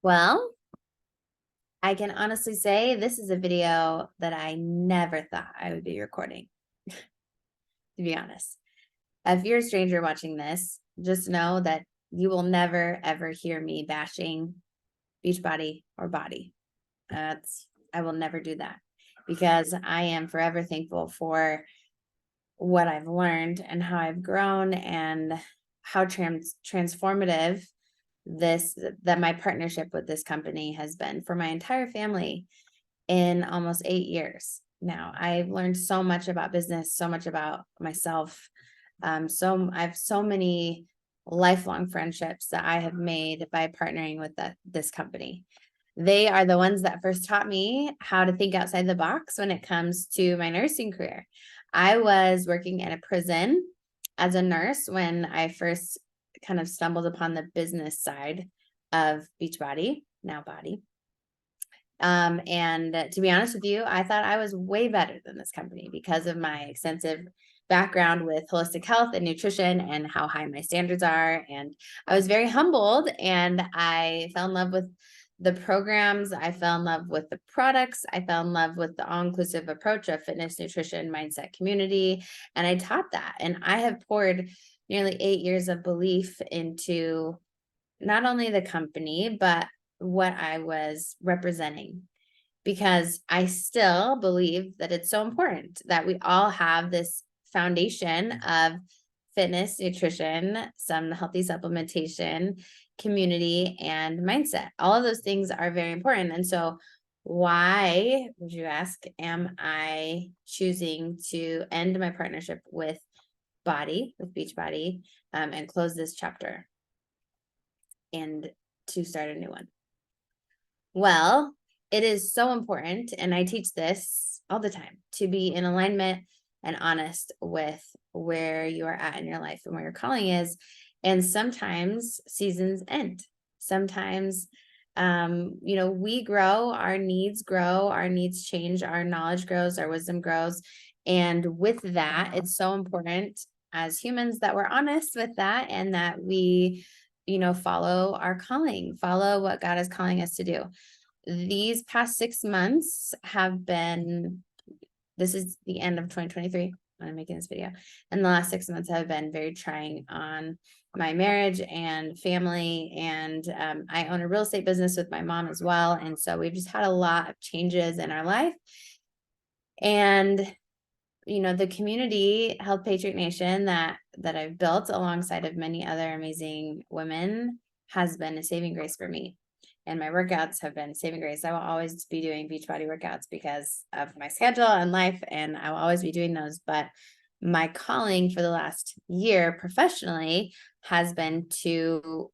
Well, I can honestly say this is a video that I never thought I would be recording, to be honest. If you're a stranger watching this, just know that you will never, ever hear me bashing Beachbody or BODi. I will never do that because I am forever thankful for what I've learned and how I've grown and how transformative that my partnership with this company has been for my entire family in almost 8 years now. I've learned so much about business, so much about myself. I have so many lifelong friendships that I have made by partnering with this company. They are the ones that first taught me how to think outside the box when it comes to my nursing career. I was working in a prison as a nurse when I first kind of stumbled upon the business side of Beachbody, now BODi. And to be honest with you, I thought I was way better than this company because of my extensive background with holistic health and nutrition and how high my standards are. And I was very humbled, and I fell in love with the programs. I fell in love with the products. I fell in love with the all-inclusive approach of fitness, nutrition, mindset, community. And I taught that. And I have poured nearly 8 years of belief into not only the company, but what I was representing, because I still believe that it's so important that we all have this foundation of fitness, nutrition, some healthy supplementation, community, and mindset. All of those things are very important. And so why, would you ask, am I choosing to end my partnership with Beachbody, and close this chapter and to start a new one? Well, it is so important, and I teach this all the time, to be in alignment and honest with where you are at in your life and where your calling is. And sometimes seasons end. Sometimes, we grow, our needs change, our knowledge grows, our wisdom grows. And with that, it's so important as humans that we're honest with that, and that we follow our calling, follow what God is calling us to do. These past 6 months this is the end of 2023 when I'm making this video. And the last 6 months have been very trying on my marriage and family. And I own a real estate business with my mom as well. And so we've just had a lot of changes in our life. And the community, Health Patriot Nation, that I've built alongside of many other amazing women, has been a saving grace for me. And my workouts have been saving grace. I will always be doing Beachbody workouts because of my schedule and life, and I will always be doing those. But my calling for the last year professionally has been to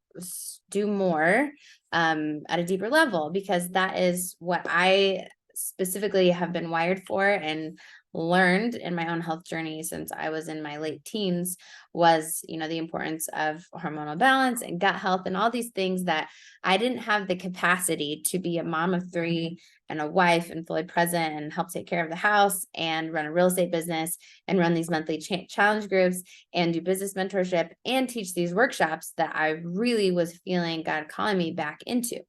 do more at a deeper level, because that is what I specifically have been wired for and learned in my own health journey since I was in my late teens, was, the importance of hormonal balance and gut health and all these things that I didn't have the capacity to be a mom of 3 and a wife and fully present and help take care of the house and run a real estate business and run these monthly challenge groups and do business mentorship and teach these workshops that I really was feeling God calling me back into.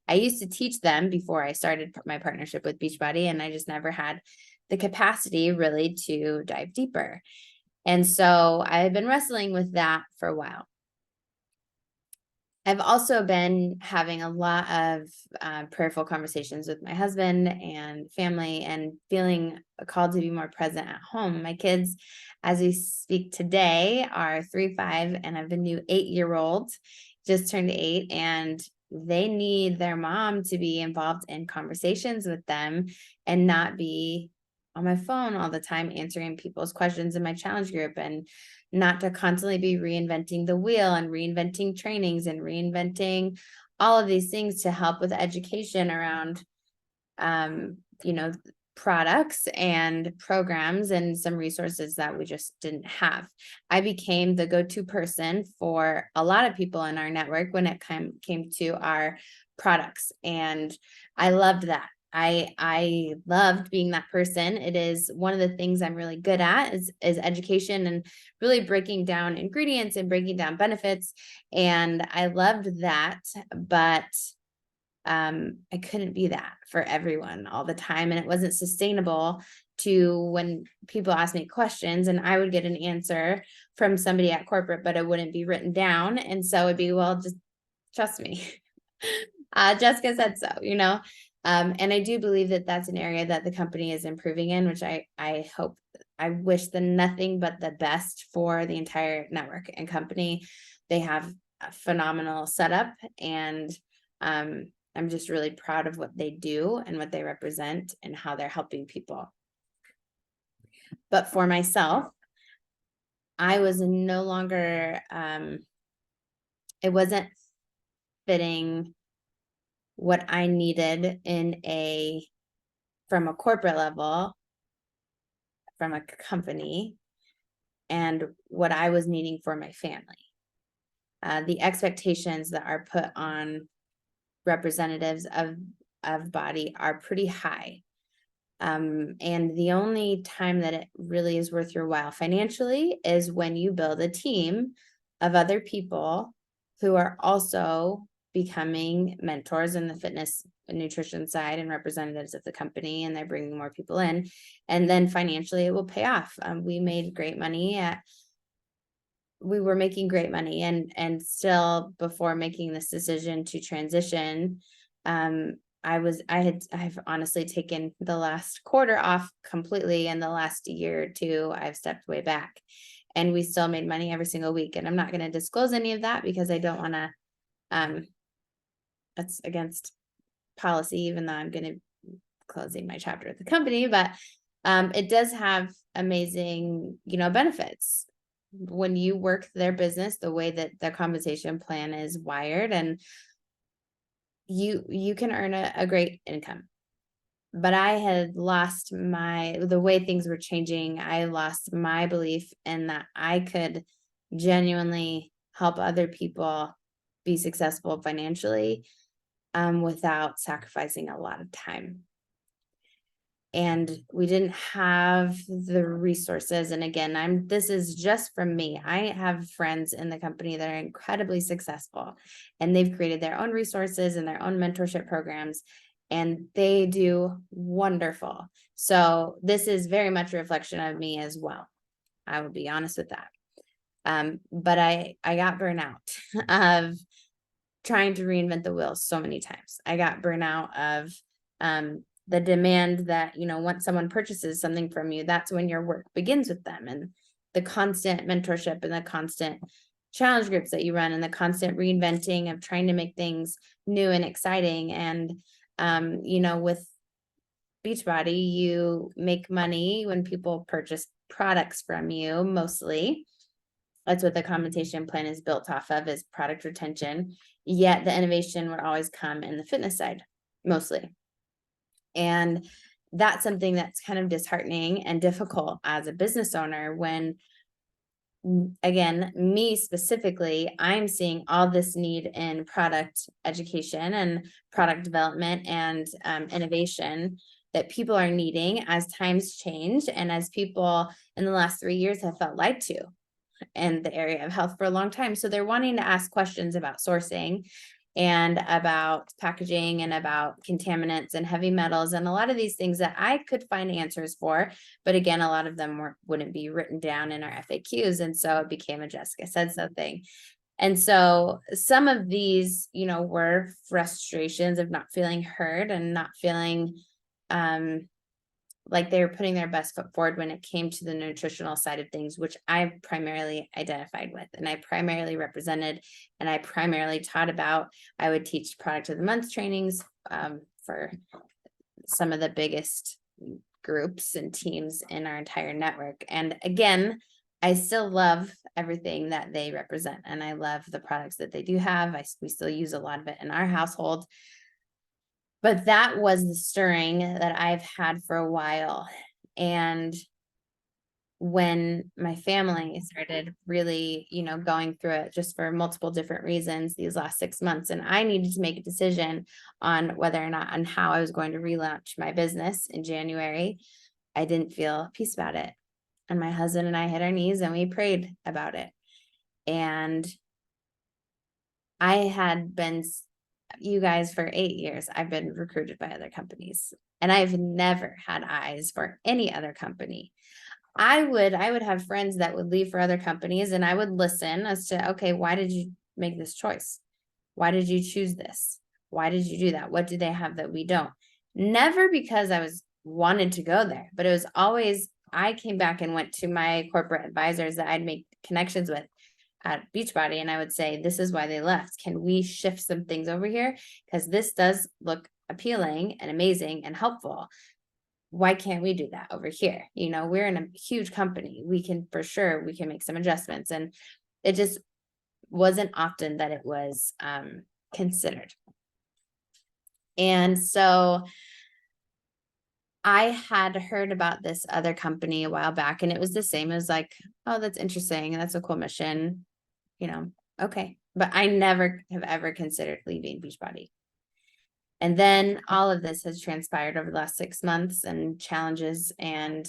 I used to teach them before I started my partnership with Beachbody, and I just never had the capacity really to dive deeper. And so I've been wrestling with that for a while. I've also been having a lot of prayerful conversations with my husband and family, and feeling called to be more present at home. My kids, as we speak today, are 3, 5, and I have a new 8-year-old, just turned 8, and they need their mom to be involved in conversations with them and not be on my phone all the time answering people's questions in my challenge group, and not to constantly be reinventing the wheel and reinventing trainings and reinventing all of these things to help with education around, products and programs and some resources that we just didn't have. I became the go-to person for a lot of people in our network when it came to our products. And I loved that. I loved being that person. It is one of the things I'm really good at is education and really breaking down ingredients and breaking down benefits. And I loved that. But I couldn't be that for everyone all the time. And it wasn't sustainable to when people ask me questions and I would get an answer from somebody at corporate, but it wouldn't be written down. And so it'd be, well, just trust me. Jessica said so, and I do believe that that's an area that the company is improving in, which I hope, I wish them nothing but the best for the entire network and company. They have a phenomenal setup, and I'm just really proud of what they do and what they represent and how they're helping people. But for myself, I was no longer, it wasn't fitting what I needed from a corporate level, from a company, and what I was needing for my family. The expectations that are put on representatives of BODi are pretty high. And the only time that it really is worth your while financially is when you build a team of other people who are also becoming mentors in the fitness and nutrition side and representatives of the company, and they're bringing more people in, and then financially it will pay off. We made great money we were making great money, and still, before making this decision to transition, I've honestly taken the last quarter off completely, and the last year or two I've stepped way back, and we still made money every single week. And I'm not going to disclose any of that because I don't want to, that's against policy, even though I'm going to closing my chapter at the company, but it does have amazing, benefits when you work their business the way that the compensation plan is wired, and you can earn a great income. But I had lost the way things were changing. I lost my belief in that I could genuinely help other people be successful financially, without sacrificing a lot of time. And we didn't have the resources. And again, this is just from me. I have friends in the company that are incredibly successful, and they've created their own resources and their own mentorship programs, and they do wonderful. So this is very much a reflection of me as well. I will be honest with that. But I got burnout of trying to reinvent the wheel so many times. I got burnout of the demand that, once someone purchases something from you, that's when your work begins with them, and the constant mentorship and the constant challenge groups that you run and the constant reinventing of trying to make things new and exciting. And, with Beachbody, you make money when people purchase products from you, mostly. That's what the compensation plan is built off of, is product retention. Yet the innovation would always come in the fitness side, mostly. And that's something that's kind of disheartening and difficult as a business owner when, again, me specifically, I'm seeing all this need in product education and product development and innovation that people are needing as times change, and as people in the last 3 years have felt lied to in the area of health for a long time. So they're wanting to ask questions about sourcing and about packaging and about contaminants and heavy metals and a lot of these things that I could find answers for. But again, a lot of them wouldn't be written down in our FAQs. And so it became a Jessica said something. And so some of these, were frustrations of not feeling heard and not feeling like they were putting their best foot forward when it came to the nutritional side of things, which I primarily identified with, and I primarily represented, and I primarily taught about. I would teach product of the month trainings for some of the biggest groups and teams in our entire network. And again, I still love everything that they represent, and I love the products that they do have. We still use a lot of it in our household. But that was the stirring that I've had for a while. And when my family started really, going through it just for multiple different reasons these last 6 months, and I needed to make a decision on whether or not and how I was going to relaunch my business in January, I didn't feel peace about it. And my husband and I hit our knees and we prayed about it. And I had been you guys, for 8 years, I've been recruited by other companies, and I've never had eyes for any other company. I would have friends that would leave for other companies, and I would listen as to, okay, why did you make this choice? Why did you choose this? Why did you do that? What do they have that we don't? Never because I was wanted to go there, but it was always, I came back and went to my corporate advisors that I'd make connections with at BODi, and I would say, this is why they left. Can we shift some things over here? Because this does look appealing and amazing and helpful. Why can't we do that over here? You know, we're in a huge company. We can, for sure, we can make some adjustments. And it just wasn't often that it was considered. And so I had heard about this other company a while back, and it was the same as like, oh, that's interesting. And that's a cool mission, you know, okay. But I never have ever considered leaving BODi. And then all of this has transpired over the last 6 months and challenges. And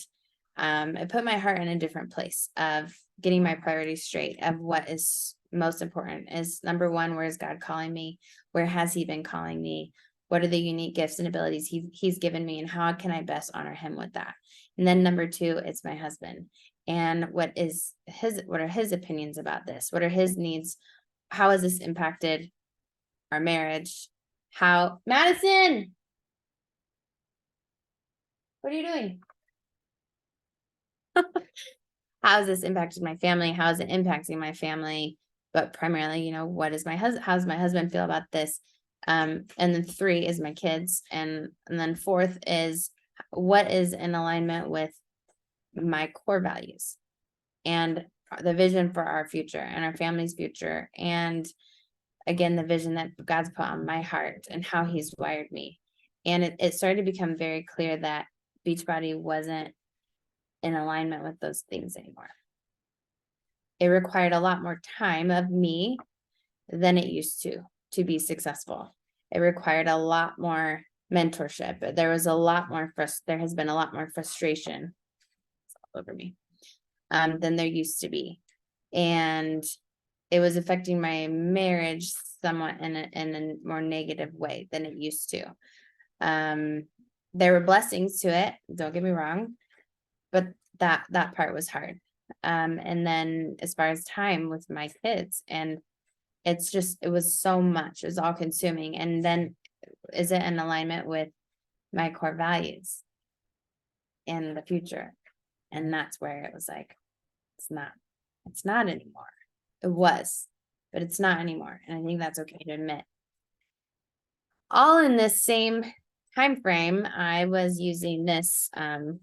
it put my heart in a different place of getting my priorities straight of what is most important is, number one, where is God calling me? Where has he been calling me? What are the unique gifts and abilities he's given me, and how can I best honor him with that? And then number two, it's my husband, and what are his opinions about this? What are his needs? How has this impacted our marriage? How, Madison, what are you doing? How has this impacted my family? How is it impacting my family? But primarily, you know, what is how's my husband feel about this? And then 3 is my kids. And then 4th is, what is in alignment with my core values and the vision for our future and our family's future. And again, the vision that God's put on my heart and how he's wired me. And it started to become very clear that BODi wasn't in alignment with those things anymore. It required a lot more time of me than it used to be successful. It required a lot more mentorship. There has been a lot more frustration all over me than there used to be. And it was affecting my marriage somewhat in a more negative way than it used to. There were blessings to it, don't get me wrong, but that part was hard. And then as far as time with my kids, and it was so much, it was all consuming. And then is it in alignment with my core values in the future? And that's where it was like, it's not anymore. It was, but it's not anymore. And I think that's okay to admit. All in this same time frame, I was using this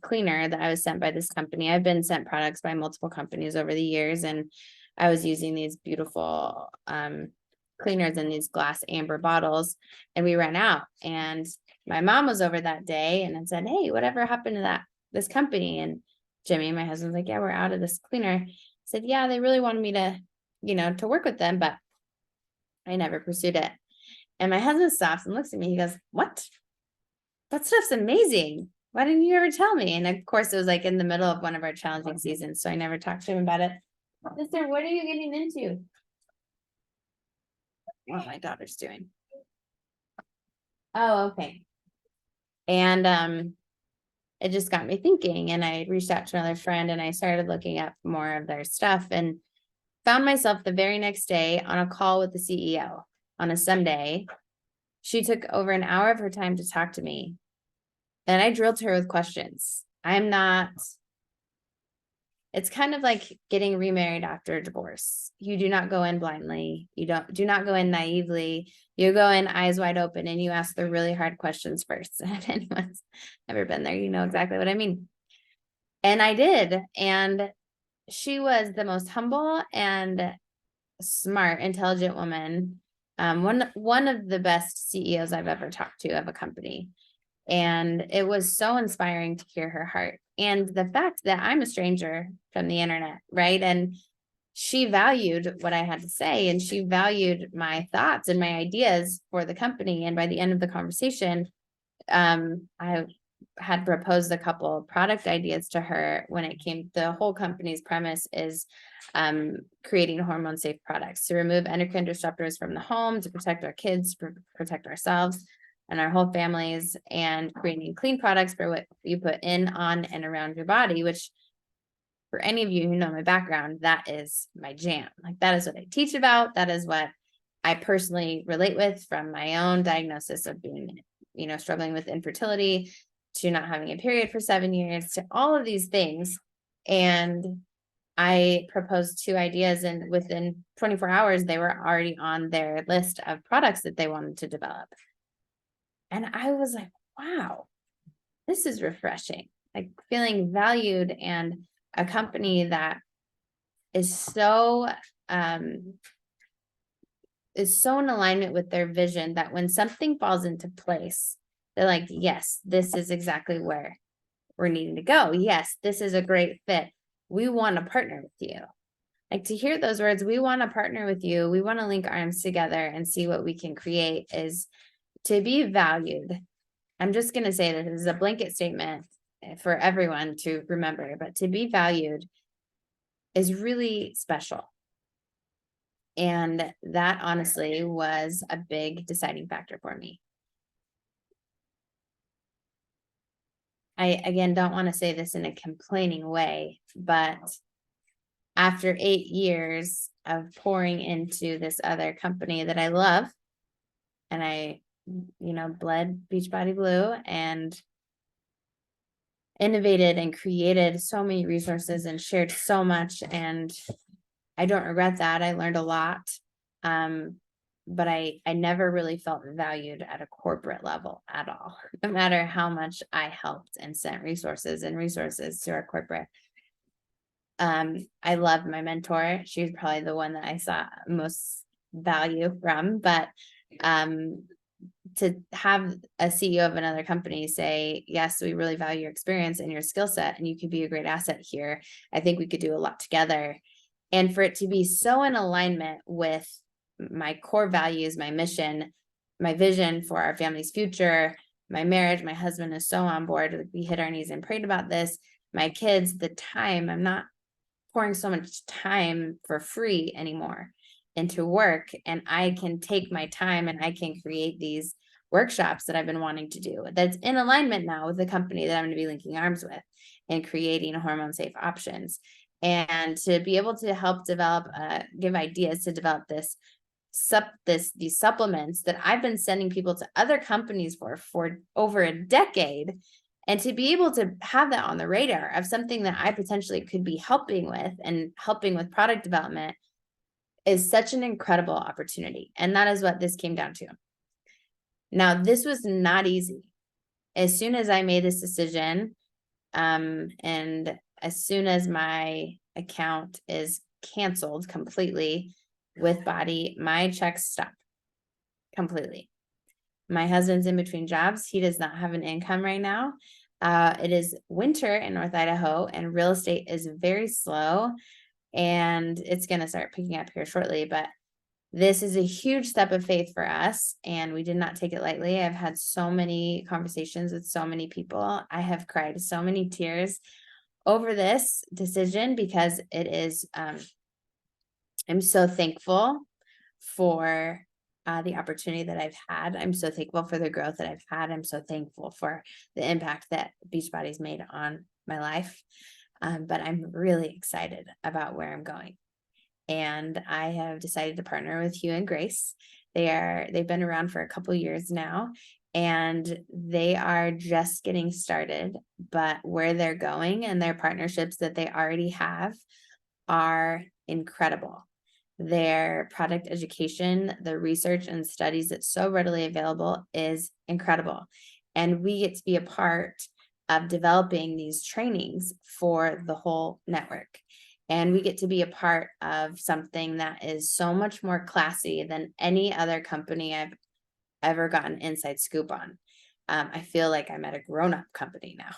cleaner that I was sent by this company. I've been sent products by multiple companies over the years, and I was using these beautiful cleaners in these glass amber bottles, and we ran out. And my mom was over that day and I said, hey, whatever happened to this company? And Jimmy, my husband's like, yeah, we're out of this cleaner. I said, yeah, they really wanted me to, to work with them, but I never pursued it. And my husband stops and looks at me. He goes, what? That stuff's amazing. Why didn't you ever tell me? And of course, it was like in the middle of one of our challenging seasons, so I never talked to him about it. Sister, what are you getting into? What my daughter's doing. Oh, okay. And it just got me thinking, and I reached out to another friend and I started looking up more of their stuff and found myself the very next day on a call with the CEO on a Sunday. She took over an hour of her time to talk to me, and I drilled her with questions. It's kind of like getting remarried after a divorce. You do not go in blindly. You do not go in naively. You go in eyes wide open and you ask the really hard questions first. If anyone's ever been there, you know exactly what I mean. And I did. And she was the most humble and smart, intelligent woman. One of the best CEOs I've ever talked to of a company. And it was so inspiring to hear her heart. And the fact that I'm a stranger from the internet, right? And she valued what I had to say, and she valued my thoughts and my ideas for the company. And by the end of the conversation, I had proposed a couple of product ideas to her when it came, the whole company's premise is creating hormone safe products to remove endocrine disruptors from the home, to protect our kids, protect ourselves and our whole families, and creating clean products for what you put in, on, and around your body, which for any of you who know my background, that is my jam. Like, that is what I teach about. That is what I personally relate with from my own diagnosis of being, struggling with infertility, to not having a period for 7 years, to all of these things. And I proposed 2 ideas, and within 24 hours, they were already on their list of products that they wanted to develop. And I was like, wow, this is refreshing. Like, feeling valued, and a company that is so in alignment with their vision that when something falls into place, they're like, yes, this is exactly where we're needing to go. Yes, this is a great fit. We want to partner with you. Like, to hear those words, we want to partner with you. We want to link arms together and see what we can create, is to be valued. I'm just going to say that this is a blanket statement for everyone to remember, but to be valued is really special. And that honestly was a big deciding factor for me. I, again, don't want to say this in a complaining way, but after 8 years of pouring into this other company that I love, and I, bled Beachbody Blue and innovated and created so many resources and shared so much, and I don't regret that. I learned a lot. But I never really felt valued at a corporate level at all, no matter how much I helped and sent resources to our corporate. I loved my mentor. She was probably the one that I saw most value from, but to have a CEO of another company say, yes, we really value your experience and your skill set, and you could be a great asset here. I think we could do a lot together. And for it to be so in alignment with my core values, my mission, my vision for our family's future, my marriage, my husband is so on board. We hit our knees and prayed about this. My kids, the time, I'm not pouring so much time for free anymore into work, and I can take my time and I can create these workshops that I've been wanting to do, that's in alignment now with the company that I'm going to be linking arms with, and creating hormone safe options. And to be able to help develop, give ideas to develop these supplements that I've been sending people to other companies for over a decade, and to be able to have that on the radar of something that I potentially could be helping with product development, is such an incredible opportunity. And that is what this came down to. Now, this was not easy. As soon as I made this decision, and as soon as my account is canceled completely with BODi, my checks stop completely. My husband's in between jobs. He does not have an income right now. It is winter in North Idaho, and real estate is very slow, and it's going to start picking up here shortly. But this is a huge step of faith for us, and we did not take it lightly. I've had so many conversations with so many people. I have cried so many tears over this decision, because it is, I'm so thankful for the opportunity that I've had. I'm so thankful for the growth that I've had. I'm so thankful for the impact that Beachbody's made on my life. But I'm really excited about where I'm going. And I have decided to partner with Hugh and Grace. They've been around for a couple years now, and they are just getting started, but where they're going and their partnerships that they already have are incredible. Their product education, the research and studies that's so readily available is incredible. And we get to be a part of developing these trainings for the whole network. And we get to be a part of something that is so much more classy than any other company I've ever gotten inside scoop on. I feel like I'm at a grown-up company now,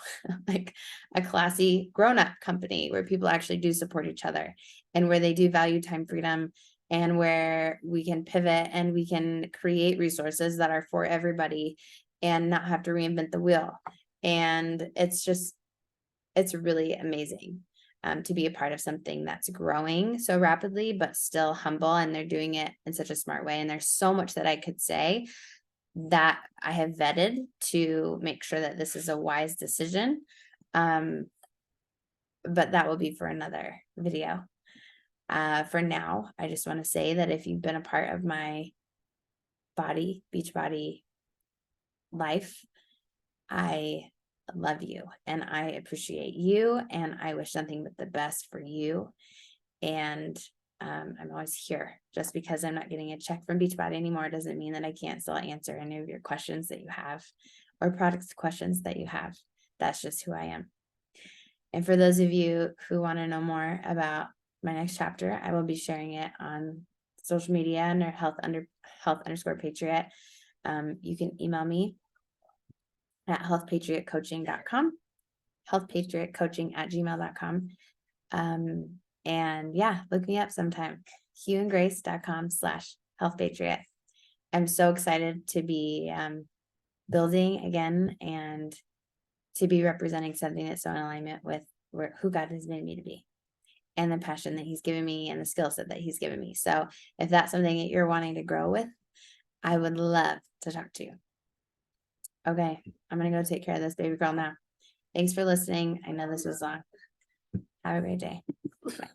like a classy grown-up company where people actually do support each other, and where they do value time freedom, and where we can pivot and we can create resources that are for everybody and not have to reinvent the wheel. And it's really amazing to be a part of something that's growing so rapidly, but still humble. And they're doing it in such a smart way. And there's so much that I could say that I have vetted to make sure that this is a wise decision. But that will be for another video. For now, I just want to say that if you've been a part of my BODi life, I love you and I appreciate you, and I wish nothing but the best for you. And I'm always here. Just because I'm not getting a check from Beachbody anymore doesn't mean that I can't still answer any of your questions that you have, or product questions that you have. That's just who I am. And for those of you who want to know more about my next chapter, I will be sharing it on social media under health_patriot. You can email me at healthpatriotcoaching.com, healthpatriotcoaching@gmail.com. And yeah, look me up sometime. hughandgrace.com/healthpatriot. I'm so excited to be building again and to be representing something that's so in alignment with who God has made me to be, and the passion that he's given me and the skill set that he's given me. So if that's something that you're wanting to grow with, I would love to talk to you. Okay, I'm going to go take care of this baby girl now. Thanks for listening. I know this was long. Have a great day. Bye.